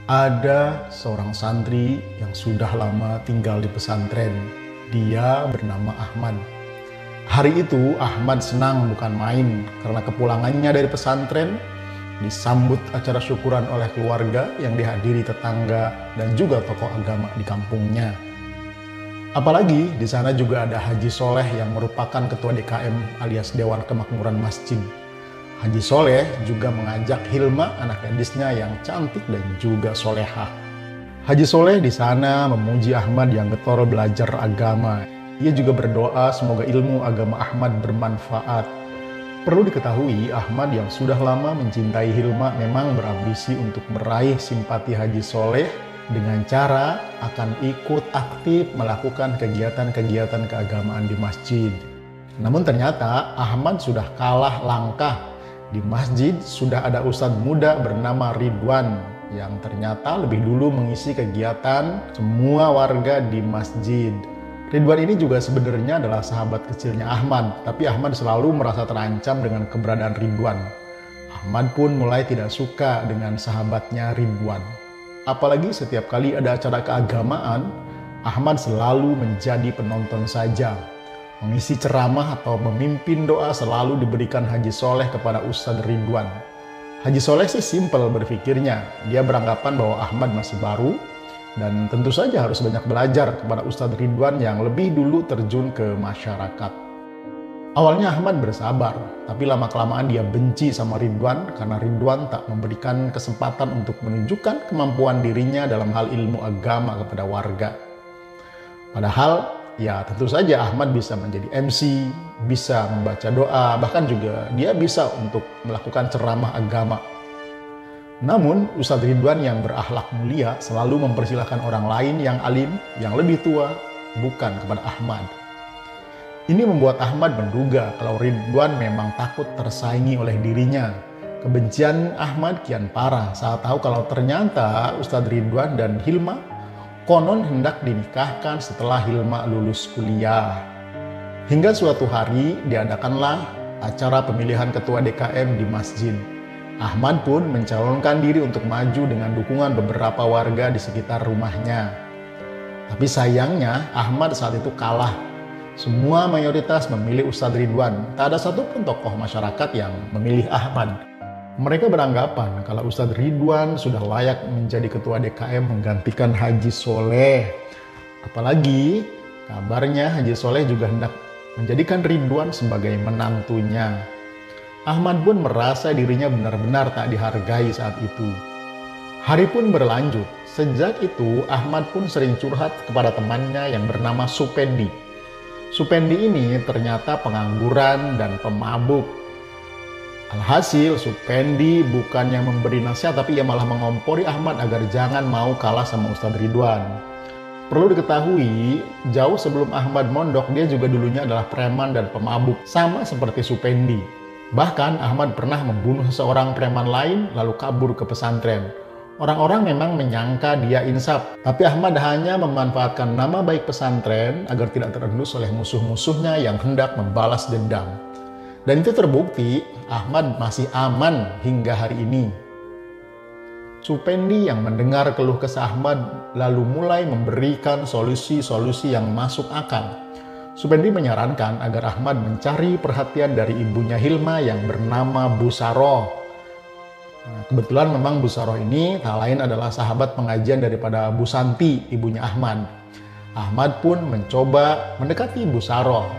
Ada seorang santri yang sudah lama tinggal di pesantren. Dia bernama Ahmad. Hari itu Ahmad senang bukan main karena kepulangannya dari pesantren disambut acara syukuran oleh keluarga yang dihadiri tetangga dan juga tokoh agama di kampungnya. Apalagi di sana juga ada Haji Soleh yang merupakan ketua DKM alias Dewan Kemakmuran Masjid. Haji Soleh juga mengajak Hilma, anak gadisnya yang cantik dan juga solehah. Haji Soleh di sana memuji Ahmad yang getol belajar agama. Ia juga berdoa semoga ilmu agama Ahmad bermanfaat. Perlu diketahui, Ahmad yang sudah lama mencintai Hilma memang berambisi untuk meraih simpati Haji Soleh dengan cara akan ikut aktif melakukan kegiatan-kegiatan keagamaan di masjid. Namun ternyata Ahmad sudah kalah langkah. Di masjid sudah ada ustadz muda bernama Ridwan yang ternyata lebih dulu mengisi kegiatan semua warga di masjid. Ridwan ini juga sebenarnya adalah sahabat kecilnya Ahmad, tapi Ahmad selalu merasa terancam dengan keberadaan Ridwan. Ahmad pun mulai tidak suka dengan sahabatnya Ridwan. Apalagi setiap kali ada acara keagamaan, Ahmad selalu menjadi penonton saja. Mengisi ceramah atau memimpin doa selalu diberikan Haji Soleh kepada Ustadz Ridwan. Haji Soleh sih simpel berpikirnya. Dia beranggapan bahwa Ahmad masih baru dan tentu saja harus banyak belajar kepada Ustadz Ridwan yang lebih dulu terjun ke masyarakat. Awalnya Ahmad bersabar, tapi lama-kelamaan dia benci sama Ridwan karena Ridwan tak memberikan kesempatan untuk menunjukkan kemampuan dirinya dalam hal ilmu agama kepada warga. Padahal ya tentu saja Ahmad bisa menjadi MC, bisa membaca doa, bahkan juga dia bisa untuk melakukan ceramah agama. Namun Ustadz Ridwan yang berakhlak mulia selalu mempersilahkan orang lain yang alim, yang lebih tua, bukan kepada Ahmad. Ini membuat Ahmad menduga kalau Ridwan memang takut tersaingi oleh dirinya. Kebencian Ahmad kian parah saat tahu kalau ternyata Ustadz Ridwan dan Hilma konon hendak dinikahkan setelah Hilma lulus kuliah. Hingga suatu hari diadakanlah acara pemilihan ketua DKM di masjid. Ahmad pun mencalonkan diri untuk maju dengan dukungan beberapa warga di sekitar rumahnya. Tapi sayangnya Ahmad saat itu kalah. Semua mayoritas memilih Ustadz Ridwan. Tak ada satupun tokoh masyarakat yang memilih Ahmad. Mereka beranggapan kalau Ustadz Ridwan sudah layak menjadi ketua DKM menggantikan Haji Soleh. Apalagi kabarnya Haji Soleh juga hendak menjadikan Ridwan sebagai menantunya. Ahmad pun merasa dirinya benar-benar tak dihargai saat itu. Hari pun berlanjut. Sejak itu Ahmad pun sering curhat kepada temannya yang bernama Supendi. Supendi ini ternyata pengangguran dan pemabuk. Alhasil Supendi bukannya memberi nasihat tapi ia malah mengompori Ahmad agar jangan mau kalah sama Ustadz Ridwan. Perlu diketahui, jauh sebelum Ahmad mondok dia juga dulunya adalah preman dan pemabuk, sama seperti Supendi. Bahkan Ahmad pernah membunuh seorang preman lain lalu kabur ke pesantren. Orang-orang memang menyangka dia insaf, tapi Ahmad hanya memanfaatkan nama baik pesantren agar tidak terendus oleh musuh-musuhnya yang hendak membalas dendam. Dan itu terbukti, Ahmad masih aman hingga hari ini. Supendi yang mendengar keluh kesah Ahmad lalu mulai memberikan solusi-solusi yang masuk akal. Supendi menyarankan agar Ahmad mencari perhatian dari ibunya Hilma yang bernama Bu Saroh. Kebetulan memang Bu Saroh ini tak lain adalah sahabat pengajian daripada Bu Santi, ibunya Ahmad. Ahmad pun mencoba mendekati Bu Saroh.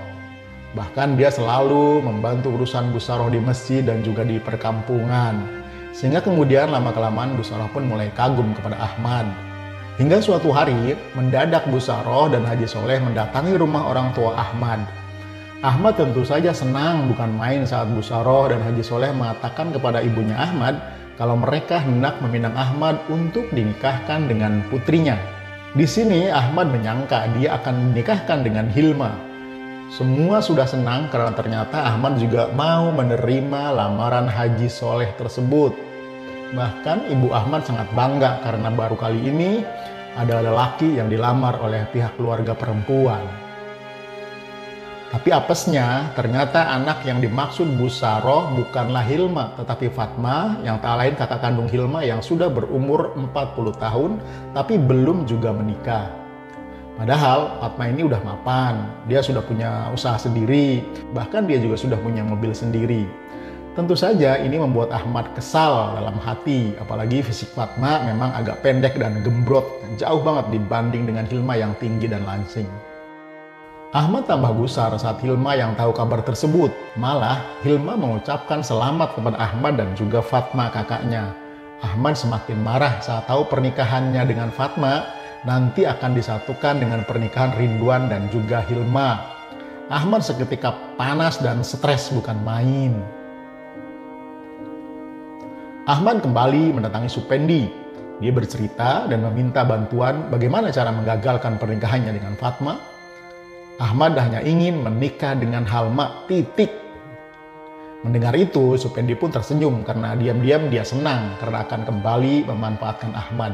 Bahkan dia selalu membantu urusan Bu Saroh di masjid dan juga di perkampungan. Sehingga kemudian lama-kelamaan Bu Saroh pun mulai kagum kepada Ahmad. Hingga suatu hari, mendadak Bu Saroh dan Haji Soleh mendatangi rumah orang tua Ahmad. Ahmad tentu saja senang bukan main saat Bu Saroh dan Haji Soleh mengatakan kepada ibunya Ahmad kalau mereka hendak meminang Ahmad untuk dinikahkan dengan putrinya. Di sini Ahmad menyangka dia akan dinikahkan dengan Hilma. Semua sudah senang karena ternyata Ahmad juga mau menerima lamaran Haji Soleh tersebut. Bahkan ibu Ahmad sangat bangga karena baru kali ini ada lelaki yang dilamar oleh pihak keluarga perempuan. Tapi apesnya, ternyata anak yang dimaksud Bu Saroh bukanlah Hilma, tetapi Fatma yang tak lain kakak kandung Hilma yang sudah berumur 40 tahun, tapi belum juga menikah. Padahal Fatma ini udah mapan, dia sudah punya usaha sendiri, bahkan dia juga sudah punya mobil sendiri. Tentu saja ini membuat Ahmad kesal dalam hati, apalagi fisik Fatma memang agak pendek dan gembrot, jauh banget dibanding dengan Hilma yang tinggi dan langsing. Ahmad tambah gusar saat Hilma yang tahu kabar tersebut. Malah Hilma mengucapkan selamat kepada Ahmad dan juga Fatma kakaknya. Ahmad semakin marah saat tahu pernikahannya dengan Fatma nanti akan disatukan dengan pernikahan Ridwan dan juga Hilma. Ahmad seketika panas dan stres bukan main. Ahmad kembali mendatangi Supendi. Dia bercerita dan meminta bantuan bagaimana cara menggagalkan pernikahannya dengan Fatma. Ahmad hanya ingin menikah dengan Halma, titik. Mendengar itu, Supendi pun tersenyum karena diam-diam dia senang karena akan kembali memanfaatkan Ahmad.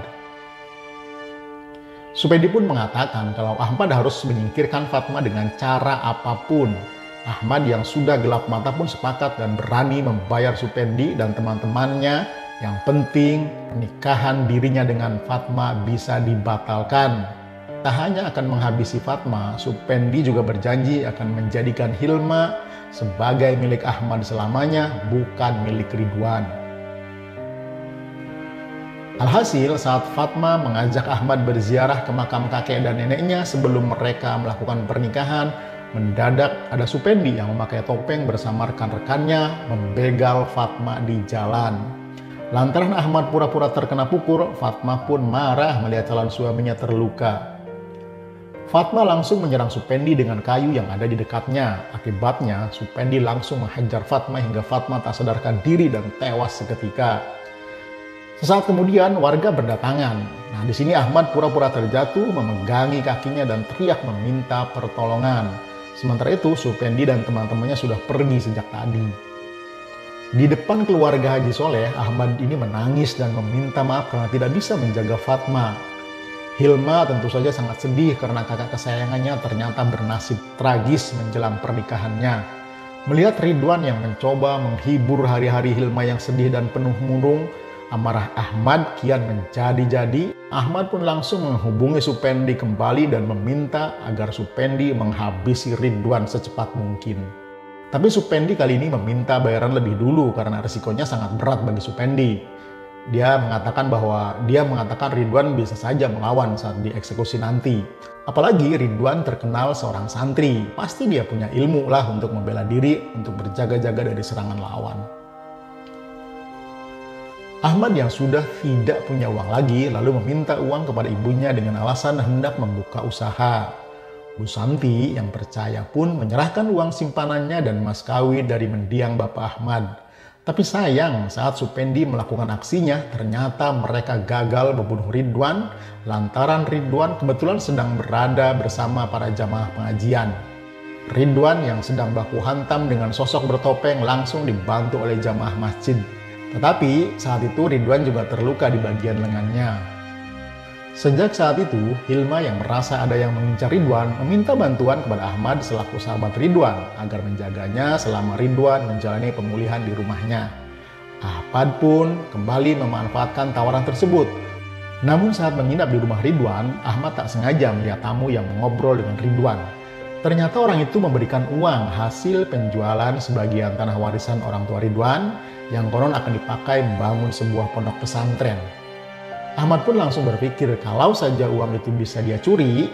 Supendi pun mengatakan kalau Ahmad harus menyingkirkan Fatma dengan cara apapun. Ahmad yang sudah gelap mata pun sepakat dan berani membayar Supendi dan teman-temannya. Yang penting pernikahan dirinya dengan Fatma bisa dibatalkan. Tak hanya akan menghabisi Fatma, Supendi juga berjanji akan menjadikan Hilma sebagai milik Ahmad selamanya, bukan milik Ridwan. Alhasil, saat Fatma mengajak Ahmad berziarah ke makam kakek dan neneknya sebelum mereka melakukan pernikahan, mendadak ada Supendi yang memakai topeng bersama rekan-rekannya membegal Fatma di jalan. Lantaran Ahmad pura-pura terkena pukul, Fatma pun marah melihat calon suaminya terluka. Fatma langsung menyerang Supendi dengan kayu yang ada di dekatnya. Akibatnya, Supendi langsung menghajar Fatma hingga Fatma tak sadarkan diri dan tewas seketika. Sesaat kemudian, warga berdatangan. Nah, di sini Ahmad pura-pura terjatuh, memegangi kakinya dan teriak meminta pertolongan. Sementara itu, Supendi dan teman-temannya sudah pergi sejak tadi. Di depan keluarga Haji Soleh, Ahmad ini menangis dan meminta maaf karena tidak bisa menjaga Fatma. Hilma tentu saja sangat sedih karena kakak kesayangannya ternyata bernasib tragis menjelang pernikahannya. Melihat Ridwan yang mencoba menghibur hari-hari Hilma yang sedih dan penuh murung, amarah Ahmad kian menjadi-jadi. Ahmad pun langsung menghubungi Supendi kembali dan meminta agar Supendi menghabisi Ridwan secepat mungkin. Tapi Supendi kali ini meminta bayaran lebih dulu karena risikonya sangat berat bagi Supendi. Dia mengatakan Ridwan bisa saja melawan saat dieksekusi nanti. Apalagi Ridwan terkenal seorang santri, pasti dia punya ilmu lah untuk membela diri, untuk berjaga-jaga dari serangan lawan. Ahmad yang sudah tidak punya uang lagi lalu meminta uang kepada ibunya dengan alasan hendak membuka usaha. Bu Santi yang percaya pun menyerahkan uang simpanannya dan mas kawin dari mendiang Bapak Ahmad. Tapi sayang saat Supendi melakukan aksinya ternyata mereka gagal membunuh Ridwan lantaran Ridwan kebetulan sedang berada bersama para jamaah pengajian. Ridwan yang sedang baku hantam dengan sosok bertopeng langsung dibantu oleh jamaah masjid. Tetapi saat itu Ridwan juga terluka di bagian lengannya. Sejak saat itu, Hilma yang merasa ada yang mengincar Ridwan meminta bantuan kepada Ahmad selaku sahabat Ridwan agar menjaganya selama Ridwan menjalani pemulihan di rumahnya. Ahmad pun kembali memanfaatkan tawaran tersebut. Namun saat menginap di rumah Ridwan, Ahmad tak sengaja melihat tamu yang mengobrol dengan Ridwan. Ternyata orang itu memberikan uang hasil penjualan sebagian tanah warisan orang tua Ridwan yang konon akan dipakai membangun sebuah pondok pesantren. Ahmad pun langsung berpikir kalau saja uang itu bisa dia curi,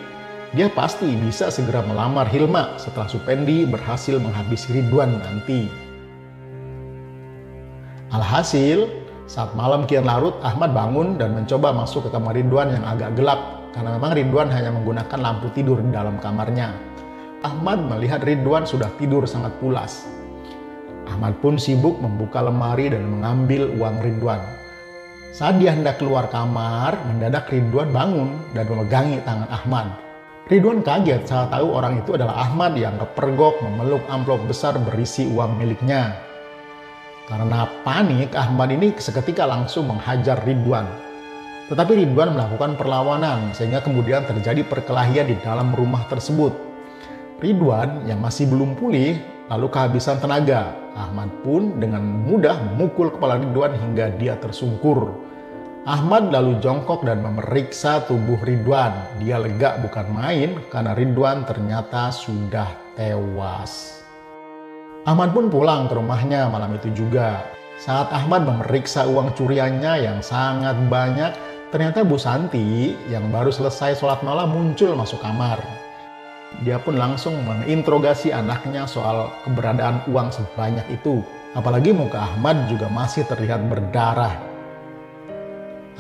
dia pasti bisa segera melamar Hilma setelah Supendi berhasil menghabisi Ridwan nanti. Alhasil, saat malam kian larut, Ahmad bangun dan mencoba masuk ke kamar Ridwan yang agak gelap karena memang Ridwan hanya menggunakan lampu tidur di dalam kamarnya. Ahmad melihat Ridwan sudah tidur sangat pulas. Ahmad pun sibuk membuka lemari dan mengambil uang Ridwan. Saat dia hendak keluar kamar, mendadak Ridwan bangun dan memegangi tangan Ahmad. Ridwan kaget saat tahu orang itu adalah Ahmad yang kepergok memeluk amplop besar berisi uang miliknya. Karena panik, Ahmad ini seketika langsung menghajar Ridwan. Tetapi Ridwan melakukan perlawanan sehingga kemudian terjadi perkelahian di dalam rumah tersebut. Ridwan yang masih belum pulih lalu kehabisan tenaga. Ahmad pun dengan mudah memukul kepala Ridwan hingga dia tersungkur. Ahmad lalu jongkok dan memeriksa tubuh Ridwan. Dia lega bukan main karena Ridwan ternyata sudah tewas. Ahmad pun pulang ke rumahnya malam itu juga. Saat Ahmad memeriksa uang curiannya yang sangat banyak, ternyata Bu Santi yang baru selesai sholat malam muncul masuk kamar. Dia pun langsung menginterogasi anaknya soal keberadaan uang sebanyak itu. Apalagi muka Ahmad juga masih terlihat berdarah.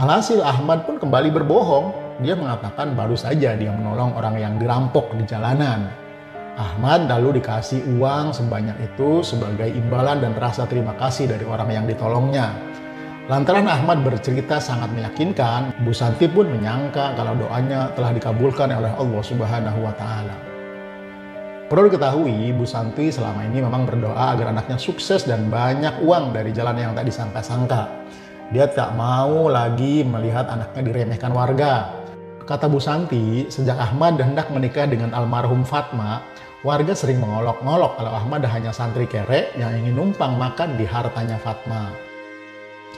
Alhasil Ahmad pun kembali berbohong. Dia mengatakan baru saja dia menolong orang yang dirampok di jalanan. Ahmad lalu dikasih uang sebanyak itu sebagai imbalan dan rasa terima kasih dari orang yang ditolongnya. Lantaran Ahmad bercerita sangat meyakinkan, Bu Santi pun menyangka kalau doanya telah dikabulkan oleh Allah Subhanahu wa Ta'ala. Perlu diketahui, Bu Santi selama ini memang berdoa agar anaknya sukses dan banyak uang dari jalan yang tak disangka-sangka. Dia tak mau lagi melihat anaknya diremehkan warga. Kata Bu Santi, sejak Ahmad hendak menikah dengan almarhum Fatma, warga sering mengolok-ngolok kalau Ahmad hanya santri kere yang ingin numpang makan di hartanya Fatma.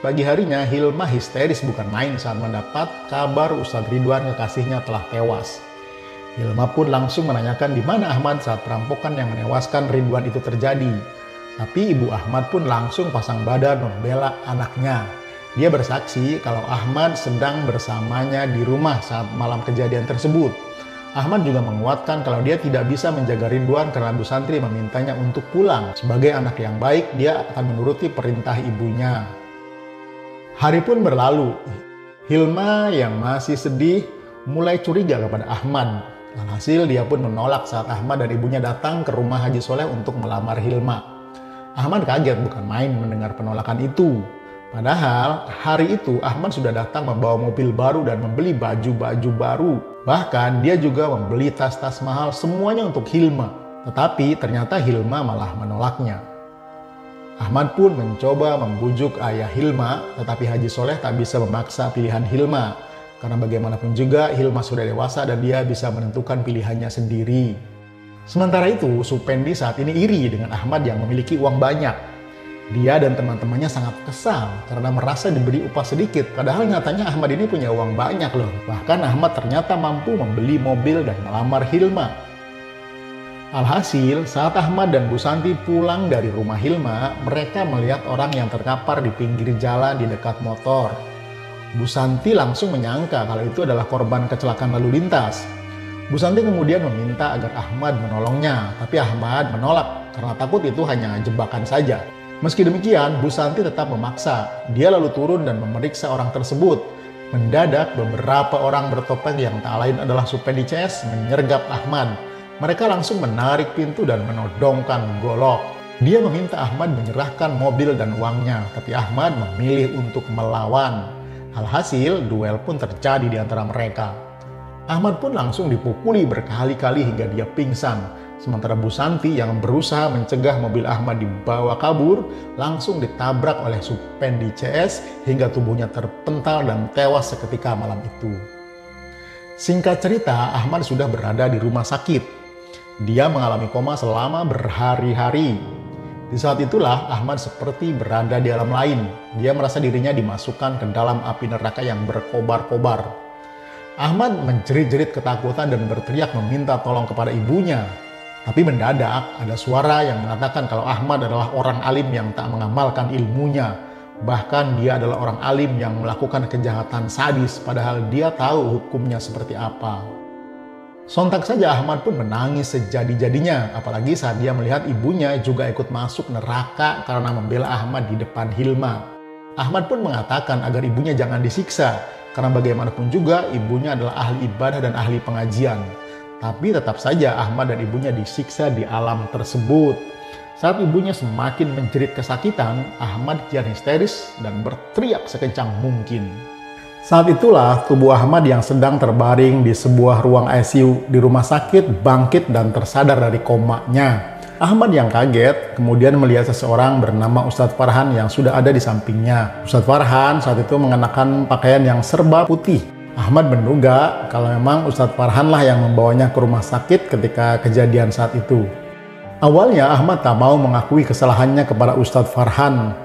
Pagi harinya, Hilma histeris bukan main saat mendapat kabar Ustadz Ridwan kekasihnya telah tewas. Hilma pun langsung menanyakan di mana Ahmad saat perampokan yang menewaskan Ridwan itu terjadi. Tapi ibu Ahmad pun langsung pasang badan membela anaknya. Dia bersaksi kalau Ahmad sedang bersamanya di rumah saat malam kejadian tersebut. Ahmad juga menguatkan kalau dia tidak bisa menjaga Ridwan karena Bu Santri memintanya untuk pulang. Sebagai anak yang baik, dia akan menuruti perintah ibunya. Hari pun berlalu. Hilma yang masih sedih mulai curiga kepada Ahmad. Alhasil dia pun menolak saat Ahmad dan ibunya datang ke rumah Haji Soleh untuk melamar Hilma. Ahmad kaget bukan main mendengar penolakan itu. Padahal hari itu Ahmad sudah datang membawa mobil baru dan membeli baju-baju baru. Bahkan dia juga membeli tas-tas mahal semuanya untuk Hilma. Tetapi ternyata Hilma malah menolaknya. Ahmad pun mencoba membujuk ayah Hilma, tetapi Haji Soleh tak bisa memaksa pilihan Hilma. Karena bagaimanapun juga Hilma sudah dewasa dan dia bisa menentukan pilihannya sendiri. Sementara itu, Supendi saat ini iri dengan Ahmad yang memiliki uang banyak. Dia dan teman-temannya sangat kesal karena merasa diberi upah sedikit, padahal nyatanya Ahmad ini punya uang banyak loh. Bahkan Ahmad ternyata mampu membeli mobil dan melamar Hilma. Alhasil, saat Ahmad dan Bu Santi pulang dari rumah Hilma, mereka melihat orang yang terkapar di pinggir jalan di dekat motor. Bu Santi langsung menyangka kalau itu adalah korban kecelakaan lalu lintas. Bu Santi kemudian meminta agar Ahmad menolongnya, tapi Ahmad menolak karena takut itu hanya jebakan saja. Meski demikian, Bu Santi tetap memaksa. Dia lalu turun dan memeriksa orang tersebut. Mendadak, beberapa orang bertopeng yang tak lain adalah Supendi CS menyergap Ahmad. Mereka langsung menarik pintu dan menodongkan golok. Dia meminta Ahmad menyerahkan mobil dan uangnya, tapi Ahmad memilih untuk melawan. Alhasil, duel pun terjadi di antara mereka. Ahmad pun langsung dipukuli berkali-kali hingga dia pingsan. Sementara Bu Santi yang berusaha mencegah mobil Ahmad dibawa kabur, langsung ditabrak oleh Supendi CS hingga tubuhnya terpental dan tewas seketika malam itu. Singkat cerita, Ahmad sudah berada di rumah sakit. Dia mengalami koma selama berhari-hari. Di saat itulah Ahmad seperti berada di alam lain. Dia merasa dirinya dimasukkan ke dalam api neraka yang berkobar-kobar. Ahmad menjerit-jerit ketakutan dan berteriak meminta tolong kepada ibunya. Tapi mendadak ada suara yang mengatakan kalau Ahmad adalah orang alim yang tak mengamalkan ilmunya. Bahkan dia adalah orang alim yang melakukan kejahatan sadis padahal dia tahu hukumnya seperti apa. Sontak saja Ahmad pun menangis sejadi-jadinya, apalagi saat dia melihat ibunya juga ikut masuk neraka karena membela Ahmad di depan Hilma. Ahmad pun mengatakan agar ibunya jangan disiksa, karena bagaimanapun juga ibunya adalah ahli ibadah dan ahli pengajian. Tapi tetap saja Ahmad dan ibunya disiksa di alam tersebut. Saat ibunya semakin menjerit kesakitan, Ahmad kian histeris dan berteriak sekencang mungkin. Saat itulah tubuh Ahmad yang sedang terbaring di sebuah ruang ICU di rumah sakit bangkit dan tersadar dari komanya. Ahmad yang kaget kemudian melihat seseorang bernama Ustadz Farhan yang sudah ada di sampingnya. Ustadz Farhan saat itu mengenakan pakaian yang serba putih. Ahmad menduga kalau memang Ustadz Farhan lah yang membawanya ke rumah sakit ketika kejadian saat itu. Awalnya Ahmad tak mau mengakui kesalahannya kepada Ustadz Farhan.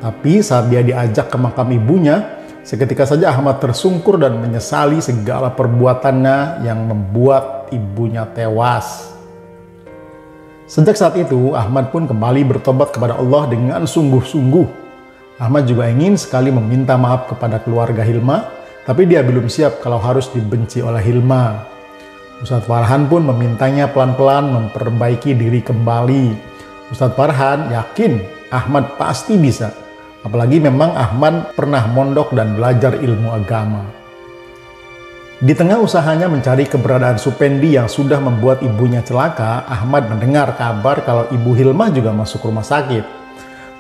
Tapi saat dia diajak ke makam ibunya, seketika saja Ahmad tersungkur dan menyesali segala perbuatannya yang membuat ibunya tewas. Sejak saat itu, Ahmad pun kembali bertobat kepada Allah dengan sungguh-sungguh. Ahmad juga ingin sekali meminta maaf kepada keluarga Hilma, tapi dia belum siap kalau harus dibenci oleh Hilma. Ustadz Farhan pun memintanya pelan-pelan memperbaiki diri kembali. Ustadz Farhan yakin Ahmad pasti bisa. Apalagi memang Ahmad pernah mondok dan belajar ilmu agama. Di tengah usahanya mencari keberadaan Supendi yang sudah membuat ibunya celaka, Ahmad mendengar kabar kalau Ibu Hilma juga masuk rumah sakit.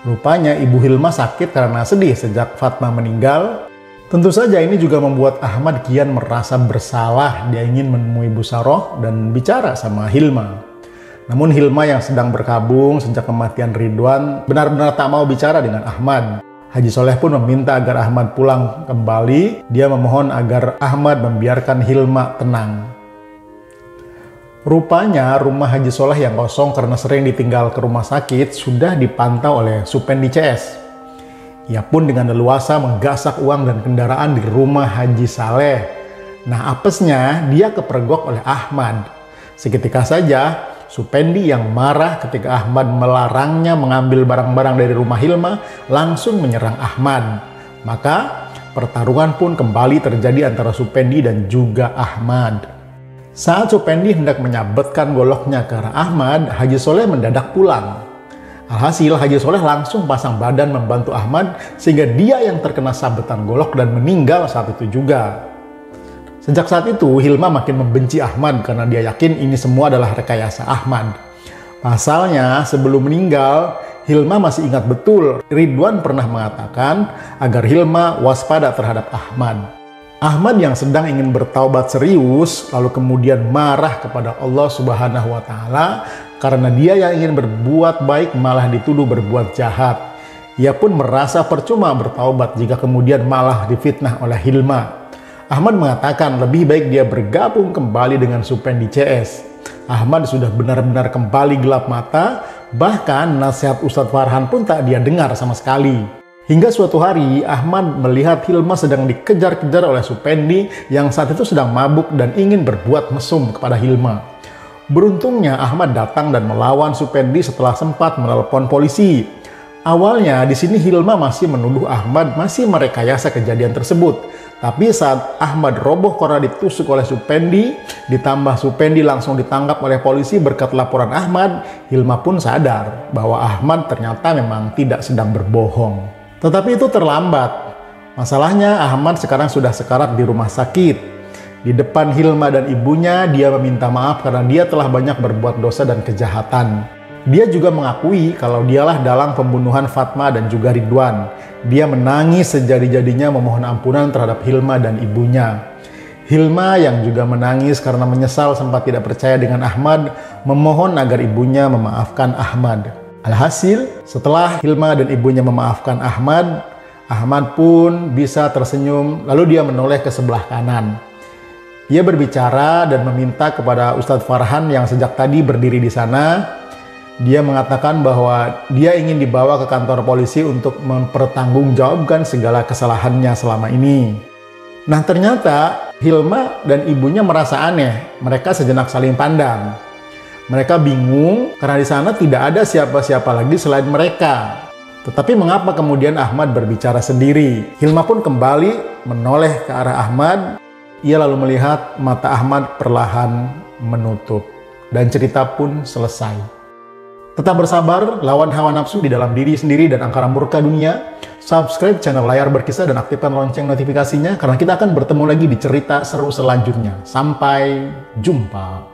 Rupanya Ibu Hilma sakit karena sedih sejak Fatma meninggal. Tentu saja ini juga membuat Ahmad kian merasa bersalah. Dia ingin menemui Bu Saroh dan bicara sama Hilma. Namun Hilma yang sedang berkabung sejak kematian Ridwan benar-benar tak mau bicara dengan Ahmad. Haji Soleh pun meminta agar Ahmad pulang kembali. Dia memohon agar Ahmad membiarkan Hilma tenang. Rupanya rumah Haji Soleh yang kosong karena sering ditinggal ke rumah sakit sudah dipantau oleh Supendi CS. Ia pun dengan leluasa menggasak uang dan kendaraan di rumah Haji Saleh. Nah, apesnya dia kepergok oleh Ahmad. Seketika saja, Supendi yang marah ketika Ahmad melarangnya mengambil barang-barang dari rumah Hilma langsung menyerang Ahmad. Maka pertarungan pun kembali terjadi antara Supendi dan juga Ahmad. Saat Supendi hendak menyabetkan goloknya ke arah Ahmad, Haji Soleh mendadak pulang. Alhasil Haji Soleh langsung pasang badan membantu Ahmad sehingga dia yang terkena sabetan golok dan meninggal saat itu juga. Sejak saat itu Hilma makin membenci Ahmad karena dia yakin ini semua adalah rekayasa Ahmad. Pasalnya sebelum meninggal Hilma masih ingat betul Ridwan pernah mengatakan agar Hilma waspada terhadap Ahmad. Ahmad yang sedang ingin bertaubat serius lalu kemudian marah kepada Allah Subhanahu wa Ta'ala karena dia yang ingin berbuat baik malah dituduh berbuat jahat. Ia pun merasa percuma bertaubat jika kemudian malah difitnah oleh Hilma. Ahmad mengatakan lebih baik dia bergabung kembali dengan Supendi CS. Ahmad sudah benar-benar kembali gelap mata, bahkan nasihat Ustadz Farhan pun tak dia dengar sama sekali. Hingga suatu hari, Ahmad melihat Hilma sedang dikejar-kejar oleh Supendi yang saat itu sedang mabuk dan ingin berbuat mesum kepada Hilma. Beruntungnya Ahmad datang dan melawan Supendi setelah sempat menelpon polisi. Awalnya di sini Hilma masih menuduh Ahmad masih merekayasa kejadian tersebut. Tapi saat Ahmad roboh karena ditusuk oleh Supendi, ditambah Supendi langsung ditangkap oleh polisi berkat laporan Ahmad, Hilma pun sadar bahwa Ahmad ternyata memang tidak sedang berbohong. Tetapi itu terlambat. Masalahnya Ahmad sekarang sudah sekarat di rumah sakit. Di depan Hilma dan ibunya, dia meminta maaf karena dia telah banyak berbuat dosa dan kejahatan. Dia juga mengakui kalau dialah dalang pembunuhan Fatma dan juga Ridwan. Dia menangis sejadi-jadinya memohon ampunan terhadap Hilma dan ibunya. Hilma yang juga menangis karena menyesal sempat tidak percaya dengan Ahmad, memohon agar ibunya memaafkan Ahmad. Alhasil, setelah Hilma dan ibunya memaafkan Ahmad, Ahmad pun bisa tersenyum, lalu dia menoleh ke sebelah kanan. Ia berbicara dan meminta kepada Ustadz Farhan yang sejak tadi berdiri di sana. Dia mengatakan bahwa dia ingin dibawa ke kantor polisi untuk mempertanggungjawabkan segala kesalahannya selama ini. Nah, ternyata Hilma dan ibunya merasa aneh. Mereka sejenak saling pandang. Mereka bingung karena di sana tidak ada siapa-siapa lagi selain mereka. Tetapi mengapa kemudian Ahmad berbicara sendiri? Hilma pun kembali menoleh ke arah Ahmad. Ia lalu melihat mata Ahmad perlahan menutup. Dan cerita pun selesai. Tetap bersabar, lawan hawa nafsu di dalam diri sendiri dan angkara murka dunia. Subscribe channel Layar Berkisah dan aktifkan lonceng notifikasinya karena kita akan bertemu lagi di cerita seru selanjutnya. Sampai jumpa.